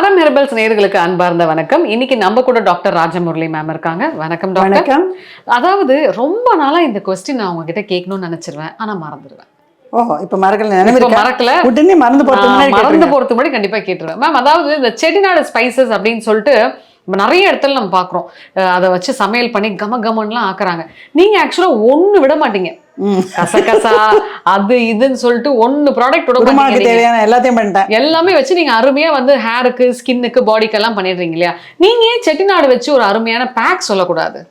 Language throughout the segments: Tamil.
ஆரம் ஹெர்பல்ஸ் நேயர்களுக்கு அன்பார்ந்த வணக்கம். இன்னைக்கு நம்ம கூட டாக்டர் ராஜமுரளி மேம் இருக்காங்க. வணக்கம் டாக்டர். வணக்கம். அதாவது ரொம்ப நாளா இந்த கொஸ்டின் நான் உங்ககிட்ட கேட்கணும்னு நினைச்சிருவேன், ஆனா மறந்துடுவேன். ஓஹோ, இப்ப மறக்கல. உடனே மறந்து போறதுக்கு முன்னாடி கண்டிப்பா கேட்டுருவேன் மேம். அதாவது இந்த செட்டிநாடு ஸ்பைசஸ் அப்படின்னு சொல்லிட்டு நிறைய இடத்துல நம்ம பாக்குறோம், அதை வச்சு சமையல் பண்ணி கமகமன்லாம் ஆக்குறாங்க. நீங்க ஆக்சுவலா ஒண்ணு விட மாட்டீங்க, கசகசா அது இதுன்னு சொல்லிட்டு ஒன்னு ப்ராடக்ட் விட மாட்டீங்க. தேவையான எல்லாத்தையும் பண்ணிட்டேன். எல்லாமே வச்சு நீங்க அருமையா வந்து ஹேருக்கு, ஸ்கின்னுக்கு, பாடிக்கு எல்லாம் பண்ணிடுறீங்க இல்லையா? நீங்க ஏன் செட்டிநாடு வச்சு ஒரு அருமையான பேக் சொல்லக்கூடாது?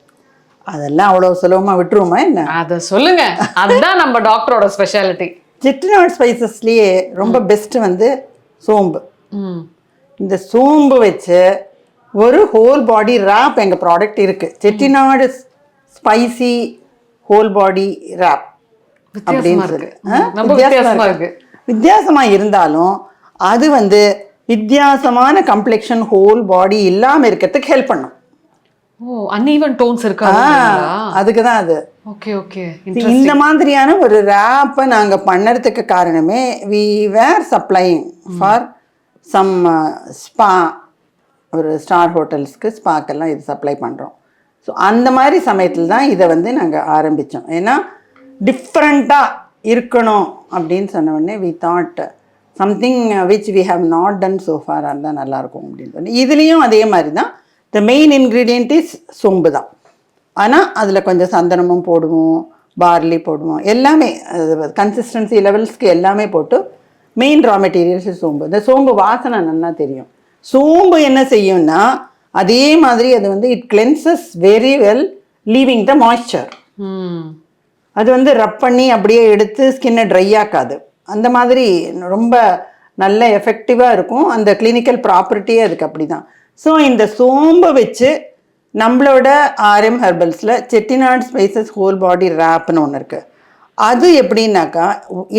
அதெல்லாம் அவ்வளவு சுலபமா விட்டுருவோமா என்ன? அத சொல்லுங்க, அதுதான் நம்ம டாக்டரோட ஸ்பெஷாலிட்டி. செட்டிநாடு ஸ்பைசஸ்லயே ரொம்ப பெஸ்ட் வந்து சோம்பு. இந்த சோம்பு வச்சு ஒரு ஹோல் பாடி ரேப் எங்க ப்ராடக்ட் இருக்கு. Chettinad spicy whole body wrap அப்படின்னு சொல்லி வித்தியாசமா இருந்தாலும் அது வந்து வித்தியாசமான கம்ப்ளெக்ஷன் ஹோல் பாடி இல்லாம இருக்கிறதுக்கு ஹெல்ப் பண்ணும். ஓ, அன்ஈவன் டோன்ஸ் இருக்கா? அதுக்கு தான் அது. Okay okay. இந்த மாதிரியான ஒரு ரேப்பை நாங்க பண்ணறதுக்கு காரணமே we were supplying for some spa, ஒரு ஸ்டார் ஹோட்டல்ஸ்க்கு ஸ்பாக்கெல்லாம் இது சப்ளை பண்ணுறோம். ஸோ அந்த மாதிரி சமயத்தில் தான் இதை வந்து நாங்கள் ஆரம்பித்தோம். ஏன்னா டிஃப்ரெண்ட்டாக இருக்கணும் அப்படின்னு சொன்ன உடனே we thought something which we have not done so far, இருந்தால் நல்லாயிருக்கும் அப்படின்னு சொல்லி. இதுலேயும் அதே மாதிரி தான். த மெயின் இன்க்ரீடியன்ட் இஸ் சோம்பு தான். ஆனால் அதில் கொஞ்சம் சந்தனமும் போடுவோம், பார்லி போடுவோம், எல்லாமே கன்சிஸ்டன்சி லெவல்ஸ்க்கு எல்லாமே போட்டு மெயின் ரா மெட்டீரியல்ஸ் சோம்பு. இந்த சோம்பு வாசனை நல்லா தெரியும். சோம்பு என்ன செய்யும்னா அதே மாதிரி அது வந்து it cleanses very well, leaving the moisture. அது வந்து ரப் பண்ணி அப்படியே எடுத்து ஸ்கின்னை ட்ரை ஆக்காது. அந்த மாதிரி ரொம்ப நல்ல எஃபெக்டிவாக இருக்கும். அந்த கிளினிக்கல் ப்ராப்பர்ட்டியே அதுக்கு அப்படி தான். ஸோ இந்த சோம்பை வச்சு நம்மளோட ஆர்எம் ஹெர்பல்ஸில் செட்டிநாடு ஸ்பைசஸ் ஹோல் பாடி ரேப்னு ஒன்று இருக்குது. அது எப்படின்னாக்கா,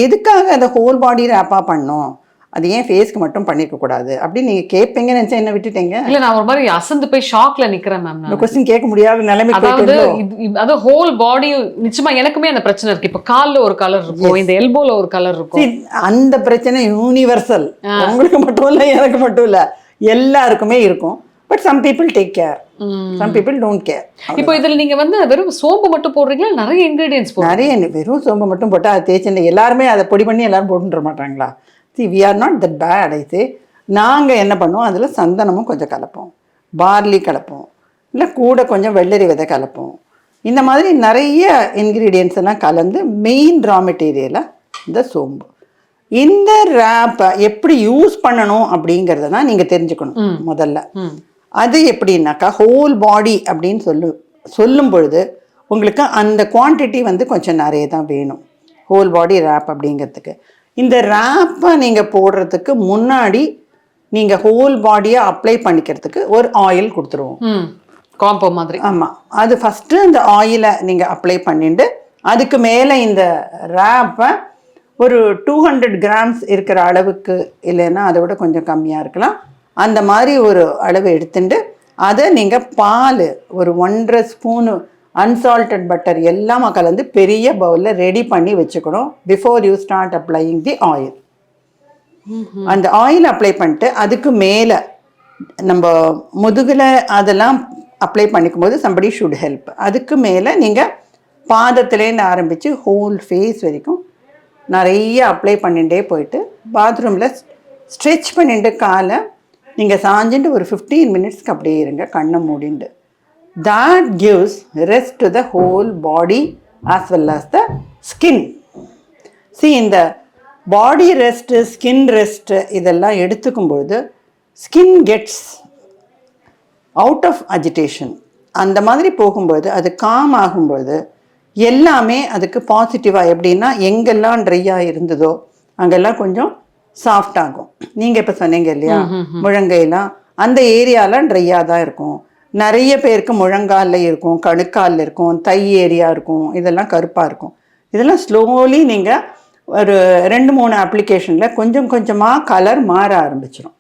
எதுக்காக அதை ஹோல் பாடி ரேப்பாக பண்ணோம், அது ஏன் ஃபேஸ்க்கு மட்டும் பண்ணிக்க கூடாது அப்படின்னு நீங்க கேட்பீங்கன்னு நினைச்சா என்ன விட்டுட்டீங்க? இல்ல, நான் ஒரு மாதிரி அசந்து போய் ஷாக்ல நிக்கிறேன் மேம். இந்த क्वेश्चन கேட்க முடியாத நிலைமை. அதாவது அது ஹோல் பாடி நிச்சயமா எனக்குமே அந்த பிரச்சனை இருக்கு. இப்ப கால்ல ஒரு கலர் இருக்கும், இந்த எல்போல ஒரு கலர் இருக்கும். அந்த பிரச்சனை யூனிவர்சல், உங்களுக்கு மட்டும் இல்ல, எனக்கு மட்டும் இல்ல, எல்லாருக்குமே இருக்கும். But some people take care, some people don't care. இப்போ இதுல நீங்க வந்து வெறும் சோம்பு மட்டும் போடுறீங்களா, நிறைய இன்கிரீடியன்ஸ் போடுறீங்க? நிறைய. வெறும் சோம்பு மட்டும் போட்டா அது தேய்ச்சி எல்லாருமே அதை பொடி பண்ணி எல்லாரும் போட்டுற மாட்டாங்களா? See, we are not that bad, I say. நாங்கள் என்ன பண்ணுவோம், அதில் சந்தனமும் கொஞ்சம் கலப்போம், பார்லி கலப்போம், இல்லை கூட கொஞ்சம் வெள்ளரி விதை கலப்போம். இந்த மாதிரி நிறைய இன்க்ரீடியன்ஸ் எல்லாம் கலந்து மெயின் ரா மெட்டீரியலாக இந்த சோம்பு. இந்த ரேப்பை எப்படி யூஸ் பண்ணணும் அப்படிங்கிறத தான் நீங்கள் தெரிஞ்சுக்கணும் முதல்ல. அது எப்படின்னாக்கா ஹோல் பாடி அப்படின்னு சொல்லும் பொழுது உங்களுக்கு அந்த குவான்டிட்டி வந்து கொஞ்சம் நிறைய தான் வேணும் ஹோல் பாடி ரேப் அப்படிங்கிறதுக்கு. இந்த ரேப்பை நீங்கள் போடுறதுக்கு முன்னாடி நீங்கள் ஹோல் பாடியை அப்ளை பண்ணிக்கிறதுக்கு ஒரு ஆயில் கொடுத்துருவோம், காம்போ மாதிரி. ஆமாம், அது ஃபஸ்ட்டு இந்த ஆயிலை நீங்கள் அப்ளை பண்ணிட்டு அதுக்கு மேலே இந்த ரேப்பை ஒரு 200 கிராம்ஸ் இருக்கிற அளவுக்கு, இல்லைன்னா அதை விட கொஞ்சம் கம்மியாக இருக்கலாம், அந்த மாதிரி ஒரு அளவு எடுத்துட்டு அதை நீங்கள் பால் ஒரு 1.5 ஸ்பூனு அன்சால்டட் பட்டர் எல்லாமே கலந்து பெரிய பவுலில் ரெடி பண்ணி வச்சுக்கணும் before you start applying the oil. அந்த ஆயில் அப்ளை பண்ணிட்டு அதுக்கு மேலே நம்ம முதுகில் அதெல்லாம் அப்ளை பண்ணிக்கும் போது சம்படி ஷுட் ஹெல்ப். அதுக்கு மேலே நீங்கள் பாதத்துலேருந்து ஆரம்பித்து ஹோல் ஃபேஸ் வரைக்கும் நிறைய அப்ளை பண்ணிகிட்டே போயிட்டு பாத்ரூமில் ஸ்ட்ரெச் பண்ணிட்டு காலை நீங்கள் சாஞ்சிட்டு ஒரு 15 மினிட்ஸ்க்கு அப்படியே இருங்க, கண்ணை மூடிண்டு. That gives rest to the whole body as well as the skin. See, இந்த body rest, skin rest இதெல்லாம் எடுத்துக்கும்போது skin gets out of agitation. அந்த மாதிரி போகும்போது அது காம் ஆகும்போது எல்லாமே அதுக்கு பாசிட்டிவாக, எப்படின்னா எங்கெல்லாம் ட்ரையாக இருந்ததோ அங்கெல்லாம் கொஞ்சம் சாஃப்ட் ஆகும். நீங்கள் இப்போ சொன்னீங்க இல்லையா, முழங்கையெல்லாம் அந்த ஏரியாலாம் ட்ரையாக தான் இருக்கும். நிறைய பேருக்கு முழங்காலில் இருக்கும், கணுக்காலில் இருக்கும், தை ஏரியா இருக்கும், இதெல்லாம் கருப்பாக இருக்கும். இதெல்லாம் ஸ்லோலி நீங்கள் ஒரு 2-3 அப்ளிகேஷனில் கொஞ்சம் கொஞ்சமாக கலர் மாற ஆரம்பிச்சிடும்.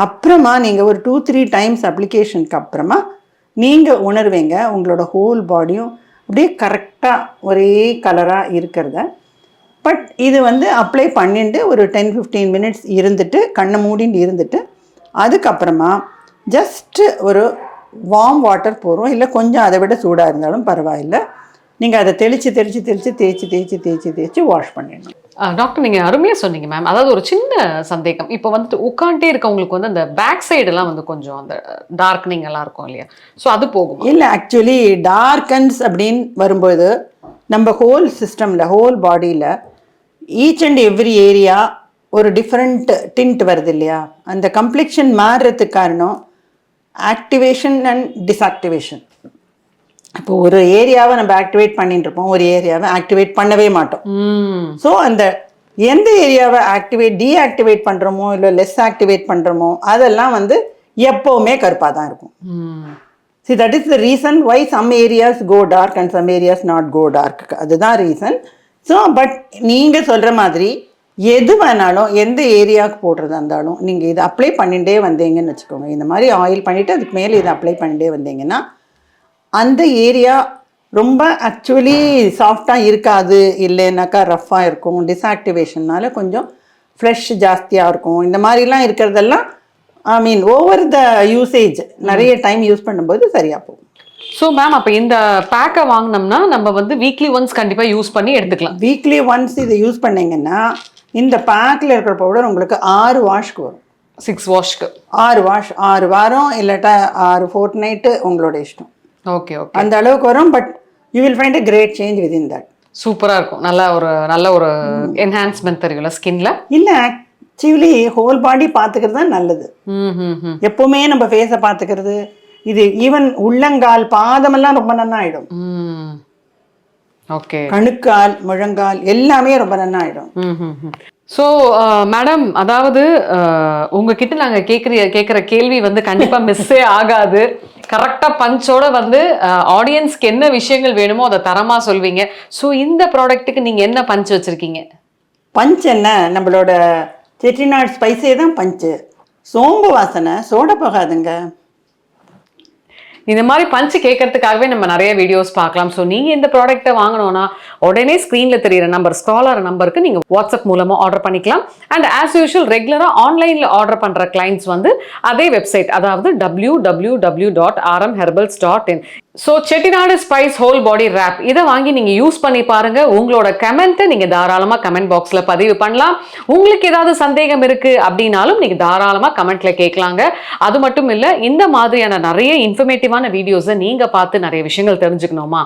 அப்புறமா நீங்கள் ஒரு 2-3 டைம்ஸ் அப்ளிகேஷனுக்கு அப்புறமா நீங்கள் உணர்வீங்க உங்களோட ஹோல் பாடியும் அப்படியே கரெக்டாக ஒரே கலராக இருக்கிறத. பட் இது வந்து அப்ளை பண்ணிட்டு ஒரு 10-15 மினிட்ஸ் இருந்துட்டு கண்ணை மூடிட்டு இருந்துட்டு அதுக்கப்புறமா ஜஸ்ட்டு ஒரு வார்ம் வாட்டர் போகிறோம், இல்லை கொஞ்சம் அதை விட சூடாக இருந்தாலும் பரவாயில்லை. நீங்கள் அதை தேய்ச்சி வாஷ் பண்ணிடணும். டாக்டர் நீங்கள் அருமையாக சொன்னீங்க மேம். அதாவது ஒரு சின்ன சந்தேகம், இப்போ வந்துட்டு உட்காந்துட்டே இருக்கவங்களுக்கு வந்து அந்த பேக் சைடெல்லாம் வந்து கொஞ்சம் அந்த டார்க்னிங் எல்லாம் இருக்கும் இல்லையா? ஸோ அது போகும் இல்லை, ஆக்சுவலி டார்க்கன்ஸ் அப்படின்னு வரும்போது நம்ம ஹோல் சிஸ்டமில், ஹோல் பாடியில் ஈச் அண்ட் எவ்ரி ஏரியா ஒரு டிஃப்ரெண்ட் டிண்ட் வருது இல்லையா? அந்த கம்ப்ளெக்ஷன் மாறுறதுக்கு காரணம் ஆக்டிவேஷன் அண்ட் டிஸ்ஆக்டிவேஷன். இப்போ ஒரு ஏரியாவை நம்ம ஆக்டிவேட் பண்ணிட்டு இருப்போம், ஒரு ஏரியாவை ஆக்டிவேட் பண்ணவே மாட்டோம். ஸோ அந்த எந்த ஏரியாவை டீஆக்டிவேட் பண்ணுறோமோ இல்லை லெஸ் ஆக்டிவேட் பண்ணுறோமோ அதெல்லாம் வந்து எப்போவுமே கருப்பாக தான் இருக்கும். See, that is the reason why some areas go dark and some areas not go dark. அதுதான் ரீசன். ஸோ பட் நீங்கள் சொல்கிற மாதிரி எது வேணாலும் எந்த ஏரியாவுக்கு போடுறதா இருந்தாலும் நீங்கள் இதை அப்ளை பண்ணிகிட்டே வந்தீங்கன்னு வச்சுக்கோங்க. இந்த மாதிரி ஆயில் பண்ணிவிட்டு அதுக்கு மேலே இதை அப்ளை பண்ணிகிட்டே வந்தீங்கன்னா அந்த ஏரியா ரொம்ப ஆக்சுவலி சாஃப்டாக இருக்காது, இல்லைனாக்கா ரஃப்பாக இருக்கும். டிஸ்ஆக்டிவேஷன்னால கொஞ்சம் ஃப்ரெஷ் ஜாஸ்தியாக இருக்கும். இந்த மாதிரிலாம் இருக்கிறதெல்லாம் ஐ மீன் ஓவர் த யூசேஜ் நிறைய டைம் யூஸ் பண்ணும்போது சரியாக போகும். ஸோ மேம், அப்போ இந்த பேக்கை வாங்கினோம்னா நம்ம வந்து வீக்லி ஒன்ஸ் கண்டிப்பாக யூஸ் பண்ணி எடுத்துக்கலாம். வீக்லி ஒன்ஸ் இதை யூஸ் பண்ணிங்கன்னா இந்த பேக்கில் இருக்கிற பவுடர் உங்களுக்கு 6 வாஷ்க்கு வரும். 6 வாஷ்க்கு 6 வாஷ், 6 வாரம் இல்லாட்டா 6 ஃபோர்ட்நைட்டு, உங்களோட இஷ்டம். ஓகே ஓகே, அந்த அளவுக்கு வரும். But you will find a great change within that. சூப்பராக இருக்கும். நல்ல ஒரு என்ஹான்ஸ்மெண்ட் தெரியும்ல ஸ்கின்ல. இல்லை, ஆக்சுவலி ஹோல் பாடி பார்த்துக்கிறது தான் நல்லது. எப்போவுமே நம்ம ஃபேஸை பார்த்துக்கிறது, இது ஈவன் உள்ளங்கால் பாதமெல்லாம் ரொம்ப நன்னா ஆகிடும். ஓகே, கணுக்கால் முழங்கால் எல்லாமே ரொம்ப நன்னா ஆகிடும். ஸோ மேடம், அதாவது உங்ககிட்ட நாங்கள் கேட்குற கேள்வி வந்து கண்டிப்பாக மிஸ்ஸே ஆகாது. கரெக்டாக பஞ்சோட வந்து ஆடியன்ஸ்க்கு என்ன விஷயங்கள் வேணுமோ அதை தரமாக சொல்வீங்க. ஸோ இந்த ப்ராடக்ட்டுக்கு நீங்கள் என்ன பஞ்ச் வச்சுருக்கீங்க? பஞ்ச் என்ன, நம்மளோட செட்டிநாடு ஸ்பைஸே தான் பஞ்சு. சோம்பு வாசனை சோட போகாதுங்க. இந்த மாதிரி பஞ்சு கேட்கறதுக்காகவே நம்ம நிறைய வீடியோஸ் பார்க்கலாம். ஸோ நீங்கள் இந்த ப்ராடக்ட்டை வாங்கணும்னா உடனே ஸ்க்ரீனில் தெரியிற நம்பர், ஸ்க்ராலர் நம்பருக்கு நீங்கள் வாட்ஸ்அப் மூலமாக ஆர்டர் பண்ணிக்கலாம். அண்ட் ஆஸ் யூஷுவல் ரெகுலராக ஆன்லைனில் ஆர்டர் பண்ணுற கிளைண்ட்ஸ் வந்து அதே வெப்சைட், அதாவது www.rmherbals.in. So Chettinad spice whole body wrap இதை வாங்கி நீங்கள் யூஸ் பண்ணி பாருங்க. உங்களோட கமெண்ட்டை நீங்கள் தாராளமாக கமெண்ட் பாக்ஸில் பதிவு பண்ணலாம். உங்களுக்கு ஏதாவது சந்தேகம் இருக்குது அப்படின்னாலும் நீங்கள் தாராளமாக கமெண்ட்டில் கேட்கலாங்க. அது மட்டும் இல்லை, இந்த மாதிரியான நிறைய இன்ஃபர்மேட்டிவான வீடியோஸை நீங்கள் பார்த்து நிறைய விஷயங்கள் தெரிஞ்சுக்கணுமா,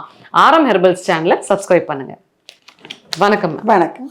RM ஹெர்பல்ஸ் சேனலை சப்ஸ்கிரைப் பண்ணுங்கள். வணக்கம். வணக்கம்.